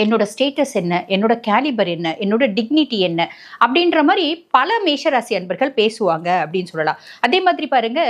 என்னோட ஸ்டேட்டஸ் என்ன, என்னோட கேலிபர் என்ன, என்னோட டிக்னிட்டி என்ன அப்படின்ற மாதிரி பல மேஷராசி அன்பர்கள் பேசுவாங்க அப்படின்னு சொல்லலாம். அதே மாதிரி பாருங்க,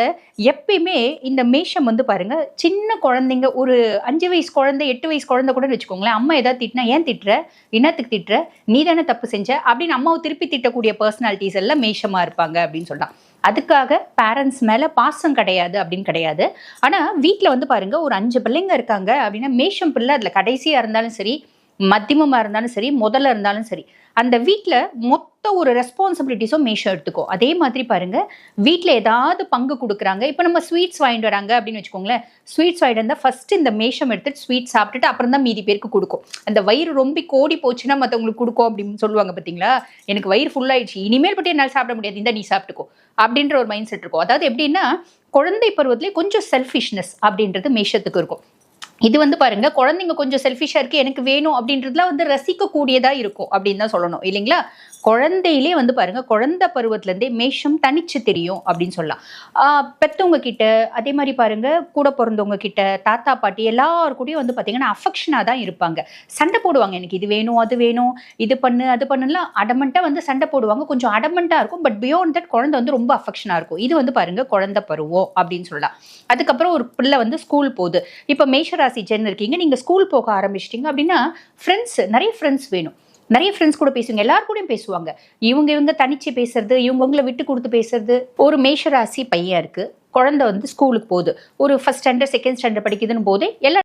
எப்பயுமே இந்த மேஷம் வந்து பாருங்க, சின்ன குழந்தைங்க ஒரு 5 வயசு குழந்தை 8 வயசு குழந்தை கூட வச்சுக்கோங்களேன், அம்மா ஏதாவது திட்டினா ஏன் திட்டுற, என்னத்துக்கு திட்டுற, நீ தானே தப்பு செஞ்ச அப்படின்னு அம்மாவை திருப்பி திட்டக்கூடிய பர்சனாலிட்டிஸ் எல்லாம் மேஷமா இருப்பாங்க அப்படின்னு சொல்லலாம். அதுக்காக பேரண்ட்ஸ் மேல பாசம் கிடையாது அப்படின்னு கிடையாது. ஆனா வீட்டுல வந்து பாருங்க, ஒரு 5 பிள்ளைங்க இருக்காங்க அப்படின்னா மேஷம் பிள்ளை அதுல கடைசியா இருந்தாலும் சரி, மத்தியமமா இருந்தாலும் சரி, முதல்ல இருந்தாலும் சரி, அந்த வீட்ல மொத்த ஒரு ரெஸ்பான்சிபிலிட்டிஸும் மேஷம் எடுத்துக்கும். அதே மாதிரி பாருங்க, வீட்ல ஏதாவது பங்கு கொடுக்குறாங்க. இப்போ நம்ம ஸ்வீட்ஸ் வாங்கிட்டு வராங்க அப்படின்னு வச்சுக்கோங்களேன், ஸ்வீட்ஸ் வாங்கிட்டு வந்தால் ஃபர்ஸ்ட் இந்த மேஷம் எடுத்துட்டு ஸ்வீட் சாப்பிட்டுட்டு அப்புறம் தான் மீதி பேருக்கு கொடுக்கும். அந்த வயிறு ரொம்ப கோடி போச்சுன்னா மற்றவங்களுக்கு கொடுக்கும் அப்படின்னு சொல்லுவாங்க பார்த்தீங்களா? எனக்கு வயிறு ஃபுல் ஆயிடுச்சு, இனிமேல் பற்றி என்னால் சாப்பிட முடியாது, இந்த நீ சாப்பிட்டுக்கோ அப்படின்ற ஒரு மைண்ட் செட் இருக்கும். அதாவது எப்படின்னா, குழந்தை பருவத்திலே கொஞ்சம் செல்ஃபிஷ்னஸ் அப்படின்றது மேஷத்துக்கு இருக்கும். இது வந்து பாருங்க, குழந்தைங்க கொஞ்சம் செல்ஃபிஷா இருக்கு, எனக்கு வேணும் அப்படின்றதுலாம் வந்து ரசிக்க கூடியதா இருக்கும் அப்படின்னு தான் சொல்லணும் இல்லைங்களா? குழந்தையிலே வந்து பாருங்க, குழந்தை பருவத்துல இருந்தே மேஷம் தனிச்சு தெரியும் அப்படின்னு சொல்லலாம். பெத்தவங்க கிட்ட, அதே மாதிரி பாருங்க கூட பிறந்தவங்க கிட்ட, தாத்தா பாட்டி எல்லாரு கூடயும் வந்து பாத்தீங்கன்னா அஃபெக்ஷனா தான் இருப்பாங்க. சண்டை போடுவாங்க, எனக்கு இது வேணும் அது வேணும், இது பண்ணு அது பண்ணுலாம் அடமெண்டா வந்து சண்டை போடுவாங்க. கொஞ்சம் அடமெண்டா இருக்கும். பட் பியாண்ட் தட் குழந்தை வந்து ரொம்ப அஃபெக்ஷனா இருக்கும். இது வந்து பாருங்க குழந்தை பருவம் அப்படின்னு சொல்லலாம். அதுக்கப்புறம் ஒரு பிள்ளை வந்து ஸ்கூல் போகுது. இப்ப மேஷராசி ஜென் இருக்கீங்க, நீங்க ஸ்கூல் போக ஆரம்பிச்சிட்டீங்க அப்படின்னா ஃப்ரெண்ட்ஸ், நிறைய ஃப்ரெண்ட்ஸ் வேணும். நிறைய ஃப்ரெண்ட்ஸ் கூட பேசுவாங்க, எல்லாரும் கூடயும் பேசுவாங்க. இவங்க தனிச்சு பேசுறது, இவங்களை விட்டு கொடுத்து பேசுறது. ஒரு மேஷராசி பையன் இருக்கு, குழந்தை வந்து ஸ்கூலுக்கு போகுது, ஒரு ஃபர்ஸ்ட் ஸ்டாண்டர்ட் செகண்ட் ஸ்டாண்டர்ட் படிக்குதுன்னு போது எல்லா